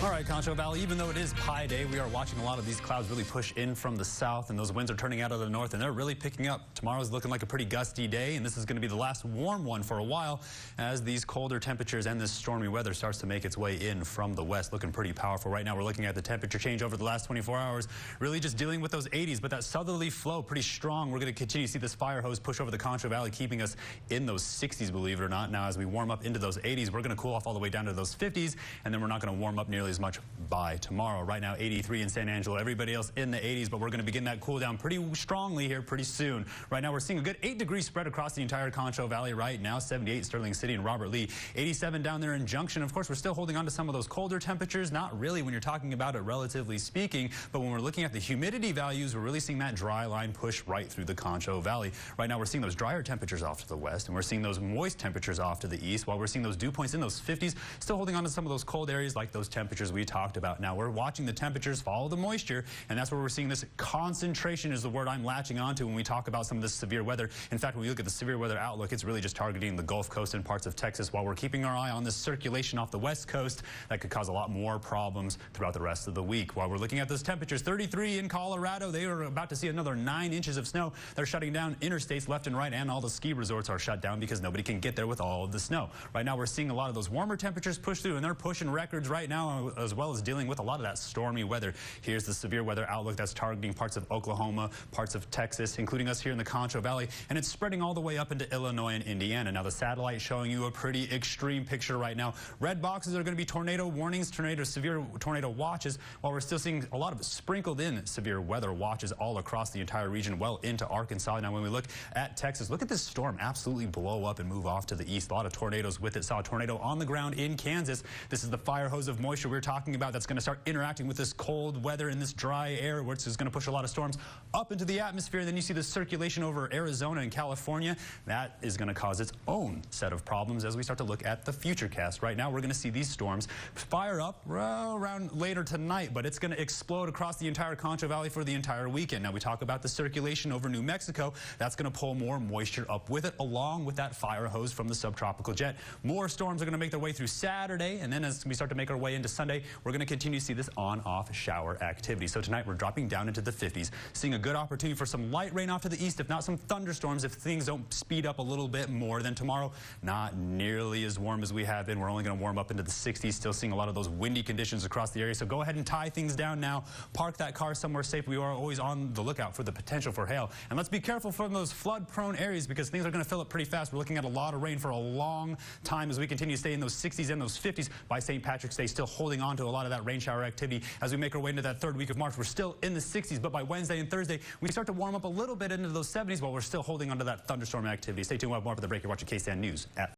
All right, Concho Valley, even though it is Pi Day, we are watching a lot of these clouds really push in from the south, and those winds are turning out of the north, and they're really picking up. Tomorrow's looking like a pretty gusty day, and this is going to be the last warm one for a while as these colder temperatures and this stormy weather starts to make its way in from the west, looking pretty powerful. Right now, we're looking at the temperature change over the last 24 hours, really just dealing with those 80s, but that southerly flow pretty strong. We're going to continue to see this fire hose push over the Concho Valley, keeping us in those 60s, believe it or not. Now, as we warm up into those 80s, we're going to cool off all the way down to those 50s, and then we're not going to warm up nearly as much by tomorrow. Right now, 83 in San Angelo, everybody else in the 80s, but we're going to begin that cool down pretty strongly here pretty soon. Right now, we're seeing a good 8-degree spread across the entire Concho Valley right now. 78 Sterling City and Robert Lee, 87 down there in Junction. Of course, we're still holding on to some of those colder temperatures, not really when you're talking about it relatively speaking, but when we're looking at the humidity values, we're really seeing that dry line push right through the Concho Valley. Right now, we're seeing those drier temperatures off to the west, and we're seeing those moist temperatures off to the east, while we're seeing those dew points in those 50s, still holding on to some of those cold areas like those temperatures we talked about. Now, we're watching the temperatures follow the moisture, and that's where we're seeing this concentration is the word I'm latching onto when we talk about some of this severe weather. In fact, when we look at the severe weather outlook, it's really just targeting the Gulf Coast and parts of Texas, while we're keeping our eye on this circulation off the west coast that could cause a lot more problems throughout the rest of the week. While we're looking at those temperatures, 33 in Colorado, they are about to see another 9 inches of snow. They're shutting down interstates left and right, and all the ski resorts are shut down because nobody can get there with all of the snow. Right now, we're seeing a lot of those warmer temperatures push through, and they're pushing records right now, as well as dealing with a lot of that stormy weather. Here's the severe weather outlook that's targeting parts of Oklahoma, parts of Texas, including us here in the Concho Valley, and it's spreading all the way up into Illinois and Indiana. Now, the satellite is showing you a pretty extreme picture right now. Red boxes are going to be tornado warnings, severe tornado watches, while we're still seeing a lot of sprinkled in severe weather watches all across the entire region, well into Arkansas. Now, when we look at Texas, look at this storm absolutely blow up and move off to the east. A lot of tornadoes with it. Saw a tornado on the ground in Kansas. This is the fire hose of moisture we're talking about that's going to start interacting with this cold weather and this dry air, which is going to push a lot of storms up into the atmosphere. Then you see the circulation over Arizona and California. That is going to cause its own set of problems as we start to look at the future cast. Right now, we're going to see these storms fire up around later tonight, but it's going to explode across the entire Concho Valley for the entire weekend. Now, we talk about the circulation over New Mexico. That's going to pull more moisture up with it, along with that fire hose from the subtropical jet. More storms are going to make their way through Saturday, and then as we start to make our way into Sunday, we're going to continue to see this on-off shower activity. So tonight, we're dropping down into the 50s, seeing a good opportunity for some light rain off to the east, if not some thunderstorms, if things don't speed up a little bit more. Then tomorrow, not nearly as warm as we have been. We're only going to warm up into the 60s, still seeing a lot of those windy conditions across the area. So go ahead and tie things down now. Park that car somewhere safe. We are always on the lookout for the potential for hail. And let's be careful from those flood-prone areas because things are going to fill up pretty fast. We're looking at a lot of rain for a long time as we continue to stay in those 60s and those 50s. By St. Patrick's Day, still holding on to a lot of that rain shower activity. As we make our way into that third week of March, we're still in the 60s, but by Wednesday and Thursday, we start to warm up a little bit into those 70s while we're still holding on to that thunderstorm activity. Stay tuned. We'll have more for the break. You're watching KSAN News at